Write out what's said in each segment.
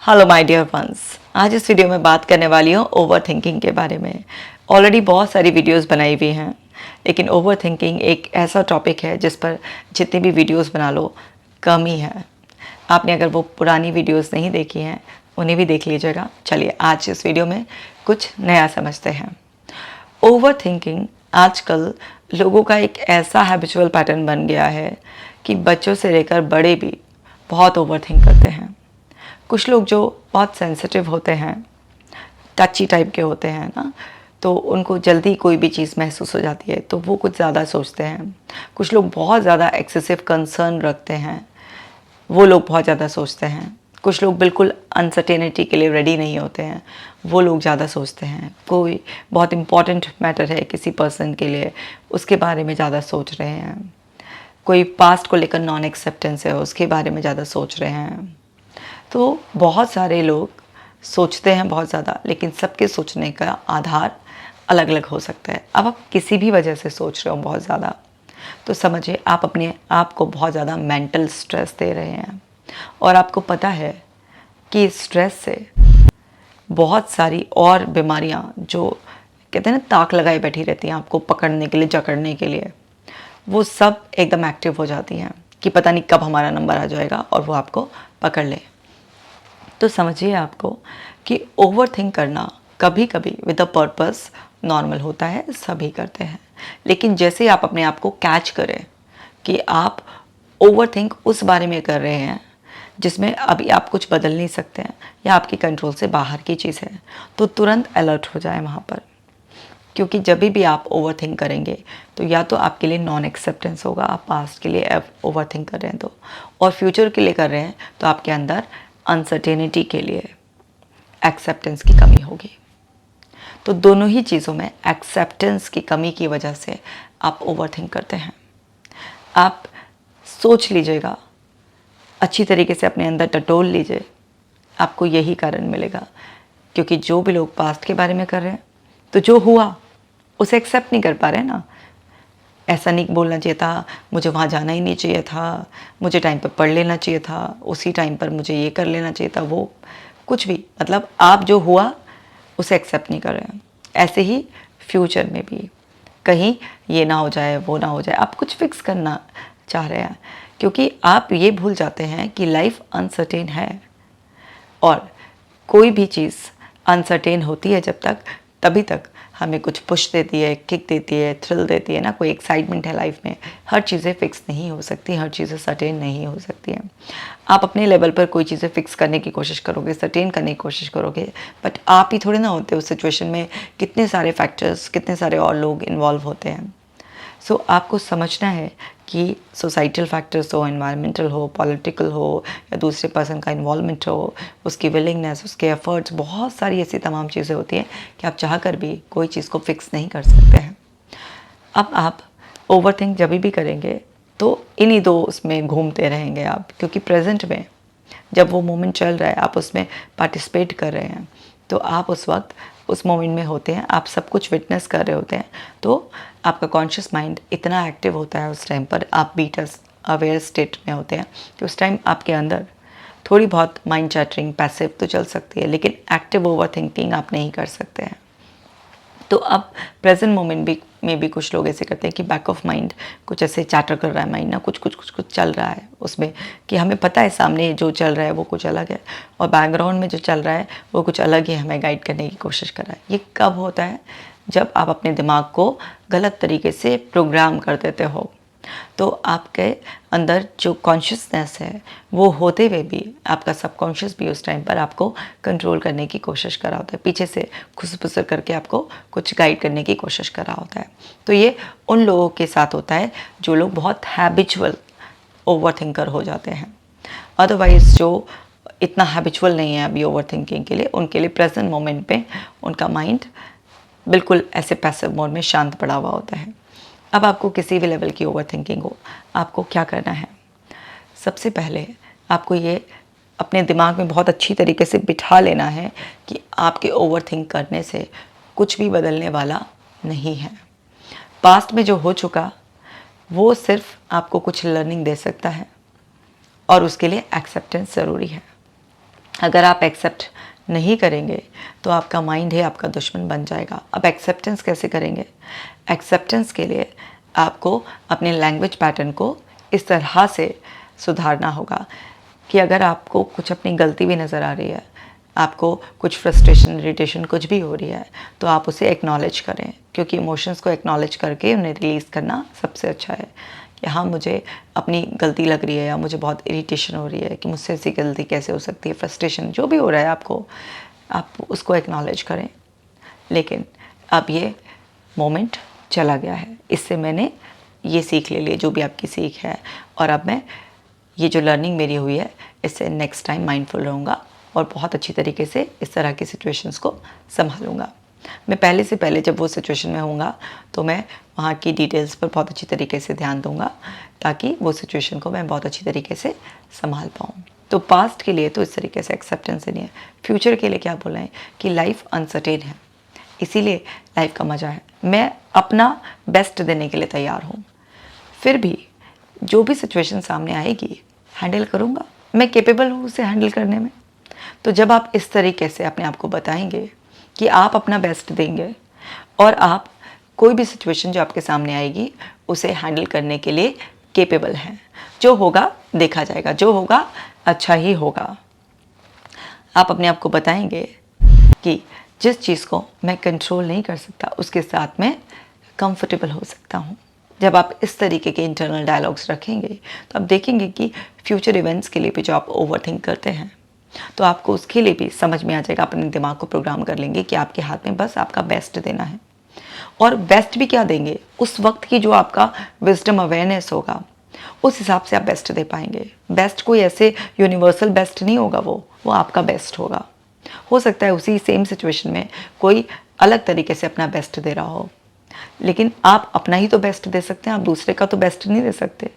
Hello my dear friends, आज इस video में बात करने वाली हूँ ओवर थिंकिंग के बारे में। ऑलरेडी बहुत सारी वीडियोस बनाई हुई हैं, लेकिन ओवर थिंकिंग एक ऐसा टॉपिक है जिस पर जितनी भी वीडियोस बना लो कम ही है। आपने अगर वो पुरानी वीडियोस नहीं देखी हैं उन्हें भी देख लीजिएगा। चलिए आज इस वीडियो में कुछ नया समझते हैं। ओवर थिंकिंग आजकल लोगों का एक ऐसा हैबिचुअल पैटर्न बन गया है कि बच्चों से लेकर बड़े भी बहुत ओवर थिंक करते हैं। कुछ लोग जो बहुत सेंसिटिव होते हैं, टची टाइप के होते हैं ना, तो उनको जल्दी कोई भी चीज़ महसूस हो जाती है तो वो कुछ ज़्यादा सोचते हैं। कुछ लोग बहुत ज़्यादा एक्सेसिव कंसर्न रखते हैं, वो लोग बहुत ज़्यादा सोचते हैं। कुछ लोग बिल्कुल अनसर्टेनिटी के लिए रेडी नहीं होते हैं, वो लोग ज़्यादा सोचते हैं। कोई बहुत इम्पॉर्टेंट मैटर है किसी पर्सन के लिए, उसके बारे में ज़्यादा सोच रहे हैं। कोई पास्ट को लेकर नॉन एक्सेप्टेंस है, उसके बारे में ज़्यादा सोच रहे हैं। तो बहुत सारे लोग सोचते हैं बहुत ज़्यादा, लेकिन सबके सोचने का आधार अलग अलग हो सकता है। अब आप किसी भी वजह से सोच रहे हो बहुत ज़्यादा, तो समझिए आप अपने आप को बहुत ज़्यादा मेंटल स्ट्रेस दे रहे हैं। और आपको पता है कि स्ट्रेस से बहुत सारी और बीमारियां, जो कहते हैं ना ताक लगाए बैठी रहती हैं आपको पकड़ने के लिए, जकड़ने के लिए, वो सब एकदम एक्टिव हो जाती हैं कि पता नहीं कब हमारा नंबर आ जाएगा और वो आपको पकड़ ले। तो समझिए आपको कि ओवर थिंक करना कभी कभी विद अ पर्पस नॉर्मल होता है, सभी करते हैं। लेकिन जैसे आप अपने आप को कैच करें कि आप ओवर थिंक उस बारे में कर रहे हैं जिसमें अभी आप कुछ बदल नहीं सकते हैं या आपकी कंट्रोल से बाहर की चीज़ है, तो तुरंत अलर्ट हो जाए वहाँ पर। क्योंकि जब भी आप ओवर थिंक करेंगे तो या तो आपके लिए नॉन एक्सेप्टेंस होगा, आप पास्ट के लिए ओवर थिंक कर रहे हैं तो, और फ्यूचर के लिए कर रहे हैं तो आपके अंदर अनसर्टेनिटी के लिए एक्सेप्टेंस की कमी होगी। तो दोनों ही चीज़ों में एक्सेप्टेंस की कमी की वजह से आप ओवर थिंक करते हैं। आप सोच लीजिएगा, अच्छी तरीके से अपने अंदर टटोल लीजिए, आपको यही कारण मिलेगा। क्योंकि जो भी लोग पास्ट के बारे में कर रहे हैं तो जो हुआ उसे एक्सेप्ट नहीं कर पा रहे ना। ऐसा नहीं बोलना चाहिए था, मुझे वहाँ जाना ही नहीं चाहिए था, मुझे टाइम पर पढ़ लेना चाहिए था, उसी टाइम पर मुझे ये कर लेना चाहिए था, वो कुछ भी, मतलब आप जो हुआ उसे एक्सेप्ट नहीं कर रहे हैं। ऐसे ही फ्यूचर में भी कहीं ये ना हो जाए, वो ना हो जाए, आप कुछ फिक्स करना चाह रहे हैं। क्योंकि आप ये भूल जाते हैं कि लाइफ अनसर्टेन है, और कोई भी चीज़ अनसर्टेन होती है जब तक, तभी तक हमें कुछ पुश देती है, किक देती है, थ्रिल देती है ना, कोई एक्साइटमेंट है लाइफ में। हर चीज़ें फिक्स नहीं हो सकती, हर चीज़ें सर्टेन नहीं हो सकती हैं। आप अपने लेवल पर कोई चीज़ें फिक्स करने की कोशिश करोगे, सर्टेन करने की कोशिश करोगे, बट आप ही थोड़े ना होते उस सिचुएशन में। कितने सारे फैक्टर्स, कितने सारे और लोग इन्वॉल्व होते हैं। सो आपको समझना है कि सोसाइटल फैक्टर्स हो, एनवायरमेंटल हो, पॉलिटिकल हो, या दूसरे पर्सन का इन्वॉल्वमेंट हो, उसकी विलिंगनेस, उसके एफर्ट्स, बहुत सारी ऐसी तमाम चीज़ें होती हैं कि आप चाह कर भी कोई चीज़ को फिक्स नहीं कर सकते हैं। अब आप ओवर थिंक जब भी करेंगे तो इन्हीं दो उसमें घूमते रहेंगे आप। क्योंकि प्रेजेंट में जब वो मोमेंट चल रहा है, आप उसमें पार्टिसिपेट कर रहे हैं, तो आप उस वक्त उस मोमेंट में होते हैं, आप सब कुछ विटनेस कर रहे होते हैं। तो आपका कॉन्शियस माइंड इतना एक्टिव होता है उस टाइम पर, आप बीटा अवेयर स्टेट में होते हैं कि उस टाइम आपके अंदर थोड़ी बहुत माइंड चैटरिंग पैसिव तो चल सकती है, लेकिन एक्टिव ओवर थिंकिंग आप नहीं कर सकते हैं। तो अब प्रेजेंट मोमेंट में भी कुछ लोग ऐसे करते हैं कि बैक ऑफ माइंड कुछ ऐसे चैटर कर रहा है माइंड ना, कुछ कुछ कुछ कुछ चल रहा है उसमें, कि हमें पता है सामने जो चल रहा है वो कुछ अलग है, और बैकग्राउंड में जो चल रहा है वो कुछ अलग ही हमें गाइड करने की कोशिश कर रहा है। ये कब होता है? जब आप अपने दिमाग को गलत तरीके से प्रोग्राम कर देते हो। तो आपके अंदर जो कॉन्शियसनेस है वो होते हुए भी आपका सबकॉन्शियस भी उस टाइम पर आपको कंट्रोल करने की कोशिश कर रहा होता है, पीछे से खुसफुसर करके आपको कुछ गाइड करने की कोशिश कर रहा होता है। तो ये उन लोगों के साथ होता है जो लोग बहुत हैबिचुअल ओवर थिंकर हो जाते हैं। अदरवाइज़ जो इतना हैबिचुअल नहीं है अभी ओवर थिंकिंग के लिए, उनके लिए प्रेजेंट मोमेंट पे उनका माइंड बिल्कुल ऐसे पैसिव मोड में शांत पड़ा हुआ होता है। अब आपको किसी भी लेवल की ओवर थिंकिंग हो, आपको क्या करना है? सबसे पहले आपको ये अपने दिमाग में बहुत अच्छी तरीके से बिठा लेना है कि आपके ओवर थिंक करने से कुछ भी बदलने वाला नहीं है। पास्ट में जो हो चुका वो सिर्फ आपको कुछ लर्निंग दे सकता है, और उसके लिए एक्सेप्टेंस ज़रूरी है। अगर आप एक्सेप्ट नहीं करेंगे तो आपका माइंड है आपका दुश्मन बन जाएगा। अब एक्सेप्टेंस कैसे करेंगे? एक्सेप्टेंस के लिए आपको अपने लैंग्वेज पैटर्न को इस तरह से सुधारना होगा कि अगर आपको कुछ अपनी गलती भी नज़र आ रही है, आपको कुछ फ्रस्ट्रेशन, इरिटेशन कुछ भी हो रही है, तो आप उसे एक्नॉलेज करें, क्योंकि इमोशंस को एक्नॉलेज करके उन्हें रिलीज़ करना सबसे अच्छा है। कि हाँ, मुझे अपनी गलती लग रही है या मुझे बहुत इरिटेशन हो रही है कि मुझसे ऐसी गलती कैसे हो सकती है, फ्रस्ट्रेशन जो भी हो रहा है आपको, आप उसको एक्नॉलेज करें। लेकिन अब ये मोमेंट चला गया है, इससे मैंने ये सीख ले ली, जो भी आपकी सीख है, और अब मैं ये जो लर्निंग मेरी हुई है इससे नेक्स्ट टाइम माइंडफुल रहूँगा और बहुत अच्छी तरीके से इस तरह की सिचुएशंस को संभालूँगा। मैं पहले से पहले जब वो सिचुएशन में होऊंगा तो मैं वहाँ की डिटेल्स पर बहुत अच्छी तरीके से ध्यान दूंगा, ताकि वो सिचुएशन को मैं बहुत अच्छी तरीके से संभाल पाऊँ। तो पास्ट के लिए तो इस तरीके से एक्सेप्टेंस नहीं है। फ्यूचर के लिए क्या बोला है कि लाइफ अनसर्टेन है, इसीलिए लाइफ का मज़ा है। मैं अपना बेस्ट देने के लिए तैयार हूँ, फिर भी जो भी सिचुएशन सामने आएगी हैंडल करूँगा, मैं केपेबल हूँ उसे हैंडल करने में। तो जब आप इस तरीके से अपने आप को बताएंगे कि आप अपना बेस्ट देंगे और आप कोई भी सिचुएशन जो आपके सामने आएगी उसे हैंडल करने के लिए केपेबल हैं, जो होगा देखा जाएगा, जो होगा अच्छा ही होगा। आप अपने आप को बताएंगे कि जिस चीज़ को मैं कंट्रोल नहीं कर सकता उसके साथ मैं कंफर्टेबल हो सकता हूँ। जब आप इस तरीके के इंटरनल डायलॉग्स रखेंगे तो आप देखेंगे कि फ्यूचर इवेंट्स के लिए भी जो आप ओवरथिंक करते हैं, तो आपको उसके लिए भी समझ में आ जाएगा, अपने दिमाग को प्रोग्राम कर लेंगे कि आपके हाथ में बस आपका बेस्ट देना है। और बेस्ट भी क्या देंगे, उस वक्त की जो आपका विजडम अवेयरनेस होगा उस हिसाब से आप बेस्ट दे पाएंगे। बेस्ट कोई ऐसे यूनिवर्सल बेस्ट नहीं होगा, वो आपका बेस्ट होगा। हो सकता है उसी सेम सिचुएशन में कोई अलग तरीके से अपना बेस्ट दे रहा हो, लेकिन आप अपना ही तो बेस्ट दे सकते हैं, आप दूसरे का तो बेस्ट नहीं दे सकते।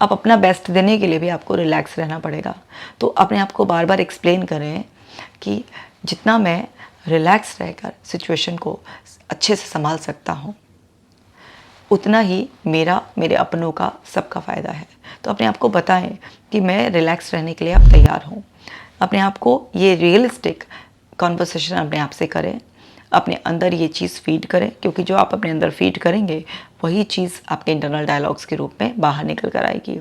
अब अपना बेस्ट देने के लिए भी आपको रिलैक्स रहना पड़ेगा। तो अपने आप को बार बार एक्सप्लेन करें कि जितना मैं रिलैक्स रहकर सिचुएशन को अच्छे से संभाल सकता हूँ, उतना ही मेरे अपनों का सबका फ़ायदा है। तो अपने आप को बताएं कि मैं रिलैक्स रहने के लिए आप तैयार हूँ। अपने आप को ये रियलिस्टिक कॉन्वर्सेशन अपने आप से करें, अपने अंदर ये चीज़ फीड करें, क्योंकि जो आप अपने अंदर फीड करेंगे वही चीज़ आपके इंटरनल डायलॉग्स के रूप में बाहर निकल कर आएगी।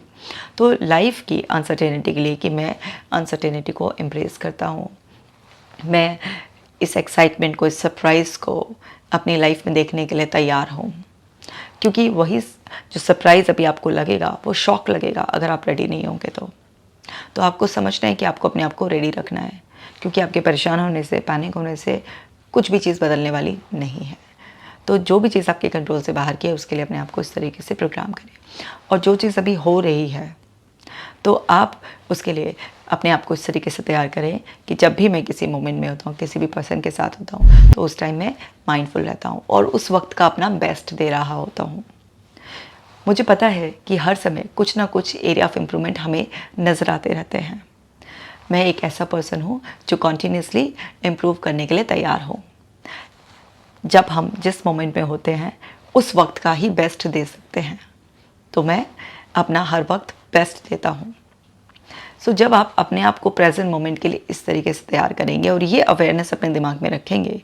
तो लाइफ की अनसर्टेनिटी के लिए कि मैं अनसर्टेनिटी को एम्ब्रेस करता हूँ, मैं इस एक्साइटमेंट को, इस सरप्राइज़ को अपनी लाइफ में देखने के लिए तैयार हूँ, क्योंकि वही जो सरप्राइज़ अभी आपको लगेगा वो शॉक लगेगा अगर आप रेडी नहीं होंगे। तो आपको समझना है कि आपको अपने आप को रेडी रखना है, क्योंकि आपके परेशान होने से, पैनिक होने से कुछ भी चीज़ बदलने वाली नहीं है। तो जो भी चीज़ आपके कंट्रोल से बाहर की है उसके लिए अपने आप को इस तरीके से प्रोग्राम करें। और जो चीज़ अभी हो रही है तो आप उसके लिए अपने आप को इस तरीके से तैयार करें कि जब भी मैं किसी मोमेंट में होता हूँ, किसी भी पर्सन के साथ होता हूँ, तो उस टाइम मैं माइंडफुल रहता हूँ और उस वक्त का अपना बेस्ट दे रहा होता हूँ। मुझे पता है कि हर समय कुछ ना कुछ एरिया ऑफ इम्प्रूवमेंट हमें नज़र आते रहते हैं। मैं एक ऐसा पर्सन हूँ जो कॉन्टीन्यूसली इम्प्रूव करने के लिए तैयार हूँ। जब हम जिस मोमेंट में होते हैं उस वक्त का ही बेस्ट दे सकते हैं, तो मैं अपना हर वक्त बेस्ट देता हूँ। सो जब आप अपने आप को प्रेजेंट मोमेंट के लिए इस तरीके से तैयार करेंगे और ये अवेयरनेस अपने दिमाग में रखेंगे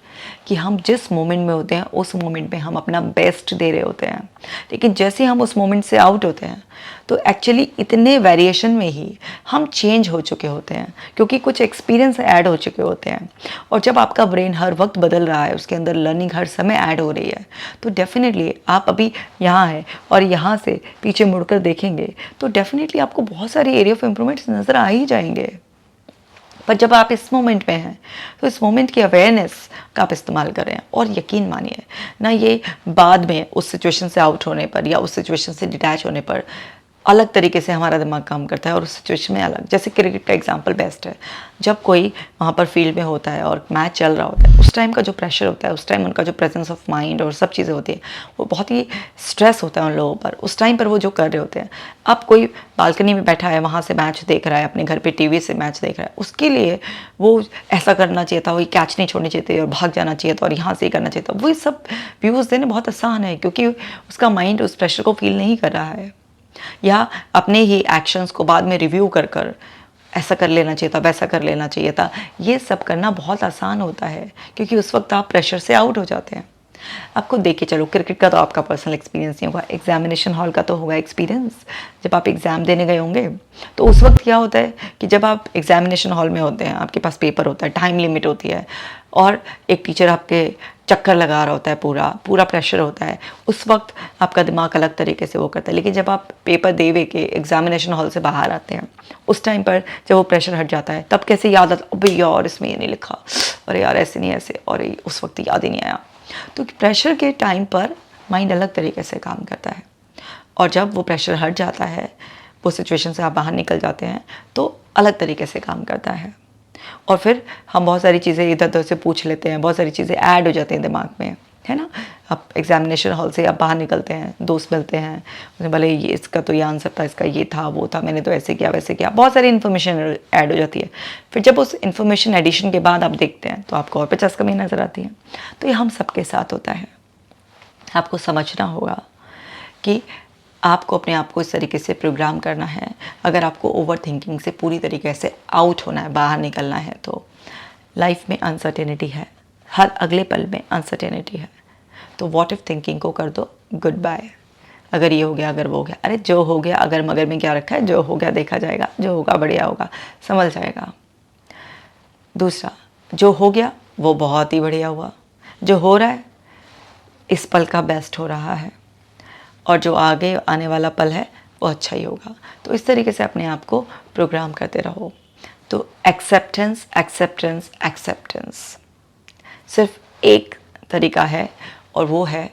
कि हम जिस मोमेंट में होते हैं उस मोमेंट में हम अपना बेस्ट दे रहे होते हैं, लेकिन जैसे हम उस मोमेंट से आउट होते हैं तो एक्चुअली इतने वेरिएशन में ही हम चेंज हो चुके होते हैं, क्योंकि कुछ एक्सपीरियंस ऐड हो चुके होते हैं। और जब आपका ब्रेन हर वक्त बदल रहा है, उसके अंदर लर्निंग हर समय ऐड हो रही है, तो डेफिनेटली आप अभी यहाँ हैं और यहाँ से पीछे मुड़कर देखेंगे तो डेफिनेटली आपको बहुत सारे एरिया ऑफ इम्प्रूवमेंट्स नज़र आ ही जाएंगे। पर जब आप इस मोमेंट में हैं तो इस मोमेंट की अवेयरनेस का आप इस्तेमाल करें, और यकीन मानिए ना, ये बाद में उस सिचुएशन से आउट होने पर या उस सिचुएशन से डिटैच होने पर अलग तरीके से हमारा दिमाग काम करता है और उस सिचुएशन में अलग। जैसे क्रिकेट का एग्जांपल बेस्ट है। जब कोई वहाँ पर फील्ड में होता है और मैच चल रहा होता है, उस टाइम का जो प्रेशर होता है, उस टाइम उनका जो प्रेजेंस ऑफ माइंड और सब चीज़ें होती है, वो बहुत ही स्ट्रेस होता है उन लोगों पर। उस टाइम पर वो जो कर रहे होते हैं, अब कोई बालकनी में बैठा है, वहाँ से मैच देख रहा है, अपने घर पर टीवी से मैच देख रहा है, उसके लिए वो ऐसा करना चाहिए था, वो कैच नहीं छोड़नी चाहिए थी और भाग जाना चाहिए था और यहाँ से करना चाहिए था। वो सब व्यूज़ देने बहुत आसान है, क्योंकि उसका माइंड उस प्रेशर को फील नहीं कर रहा है, या अपने ही एक्शंस को बाद में रिव्यू कर ऐसा कर लेना चाहिए था, वैसा कर लेना चाहिए था। ये सब करना बहुत आसान होता है क्योंकि उस वक्त आप प्रेशर से आउट हो जाते हैं। आपको देख के चलो, क्रिकेट का तो आपका पर्सनल एक्सपीरियंस नहीं होगा, एग्जामिनेशन हॉल का तो होगा एक्सपीरियंस। जब आप एग्ज़ाम देने गए होंगे तो उस वक्त क्या होता है कि जब आप एग्जामिनेशन हॉल में होते हैं, आपके पास पेपर होता है, टाइम लिमिट होती है और एक टीचर आपके चक्कर लगा रहा होता है, पूरा पूरा प्रेशर होता है। उस वक्त आपका दिमाग अलग तरीके से वो करता है। लेकिन जब आप पेपर दे के एग्जामिनेशन हॉल से बाहर आते हैं, उस टाइम पर जब वो प्रेशर हट जाता है, तब कैसे याद आता, अबे यार इसमें ये नहीं लिखा, अरे यार ऐसे नहीं ऐसे, और उस वक्त याद ही नहीं आया। तो प्रेशर के टाइम पर माइंड अलग तरीके से काम करता है और जब वो प्रेशर हट जाता है, वो सिचुएशन से आप बाहर निकल जाते हैं, तो अलग तरीके से काम करता है। और फिर हम बहुत सारी चीज़ें इधर उधर से पूछ लेते हैं, बहुत सारी चीज़ें ऐड हो जाती हैं दिमाग में, है ना। आप एग्जामिनेशन हॉल से आप बाहर निकलते हैं, दोस्त मिलते हैं, उन्हें भले ये इसका तो ये आंसर था, इसका ये था, वो था, मैंने तो ऐसे किया वैसे किया, बहुत सारी इन्फॉर्मेशन ऐड हो जाती है। फिर जब उस इन्फॉर्मेशन एडिशन के बाद आप देखते हैं तो आपको और 50 कमी नज़र आती है। तो ये हम सबके साथ होता है। आपको समझना होगा कि आपको अपने आप को इस तरीके से प्रोग्राम करना है। अगर आपको ओवर थिंकिंग से पूरी तरीके से आउट होना है, बाहर निकलना है, तो लाइफ में अनसर्टेनिटी है, हर अगले पल में अनसर्टेनिटी है। तो व्हाट इफ थिंकिंग को कर दो गुड बाय। अगर ये हो गया, अगर वो हो गया, अरे जो हो गया, अगर मगर में क्या रखा है, जो हो गया देखा जाएगा, जो होगा बढ़िया होगा, संभल जाएगा। दूसरा, जो हो गया वो बहुत ही बढ़िया हुआ, जो हो रहा है इस पल का बेस्ट हो रहा है, और जो आगे आने वाला पल है वो अच्छा ही होगा। तो इस तरीके से अपने आप को प्रोग्राम करते रहो। तो एक्सेप्टेंस एक्सेप्टेंस एक्सेप्टेंस, सिर्फ एक तरीका है और वो है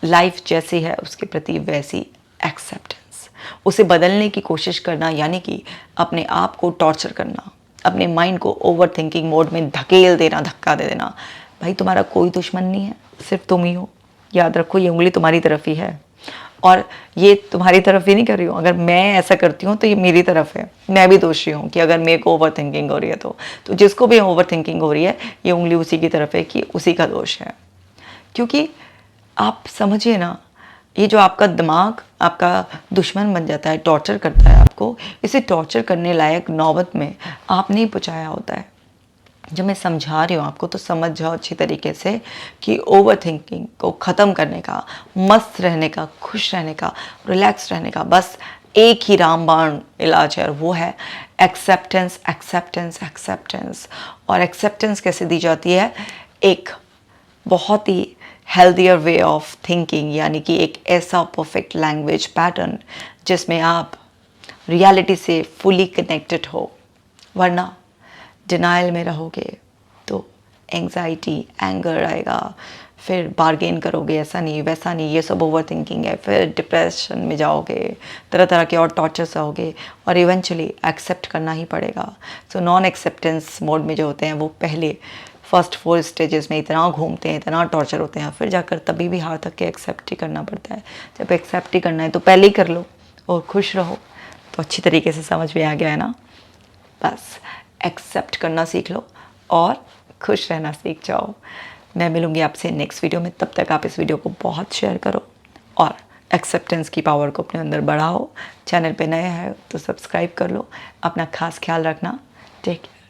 लाइफ जैसी है उसके प्रति वैसी एक्सेप्टेंस। उसे बदलने की कोशिश करना, यानी कि अपने आप को टॉर्चर करना, अपने माइंड को ओवर थिंकिंग मोड में धकेल देना, धक्का दे देना। भाई तुम्हारा कोई दुश्मन नहीं है, सिर्फ तुम ही हो। याद रखो, ये उंगली तुम्हारी तरफ ही है और ये तुम्हारी तरफ ही नहीं कर रही हूँ। अगर मैं ऐसा करती हूँ तो ये मेरी तरफ है, मैं भी दोषी हूँ कि अगर मेरे को ओवर थिंकिंग हो रही है तो जिसको भी ओवर थिंकिंग हो रही है, ये उंगली उसी की तरफ है कि उसी का दोष है। क्योंकि आप समझिए ना, ये जो आपका दिमाग आपका दुश्मन बन जाता है, टॉर्चर करता है आपको, इसे टॉर्चर करने लायक नौबत में आपने ही पहुँचाया होता है। जब मैं समझा रही हूँ आपको तो समझ जाओ अच्छी तरीके से कि ओवर थिंकिंग को ख़त्म करने का, मस्त रहने का, खुश रहने का, रिलैक्स रहने का बस एक ही रामबाण इलाज है, और वो है एक्सेप्टेंस एक्सेप्टेंस एक्सेप्टेंस। और एक्सेप्टेंस कैसे दी जाती है? एक बहुत ही हेल्दियर वे ऑफ थिंकिंग, यानी कि एक ऐसा परफेक्ट लैंग्वेज पैटर्न जिसमें आप रियलिटी से फुली कनेक्टेड हो। वरना डिनाइल में रहोगे तो एंग्जाइटी, एंगर आएगा, फिर बार्गेन करोगे, ऐसा नहीं वैसा नहीं, ये सब ओवर थिंकिंग है, फिर डिप्रेशन में जाओगे, तरह तरह के और टॉर्चर्स आओगे, और इवेंचुअली एक्सेप्ट करना ही पड़ेगा। सो नॉन एक्सेप्टेंस मोड में जो होते हैं वो पहले फर्स्ट 4 स्टेजेस में इतना घूमते हैं, इतना टॉर्चर होते हैं, फिर जाकर तभी भी हार तक के एक्सेप्ट ही करना पड़ता है। जब एक्सेप्ट ही करना है तो पहले ही कर लो और खुश रहो। तो अच्छी तरीके से समझ में आ गया है ना? बस एक्सेप्ट करना सीख लो और खुश रहना सीख जाओ। मैं मिलूँगी आपसे नेक्स्ट वीडियो में, तब तक आप इस वीडियो को बहुत शेयर करो और एक्सेप्टेंस की पावर को अपने अंदर बढ़ाओ। चैनल पे नए हैं तो सब्सक्राइब कर लो। अपना खास ख्याल रखना। Take care.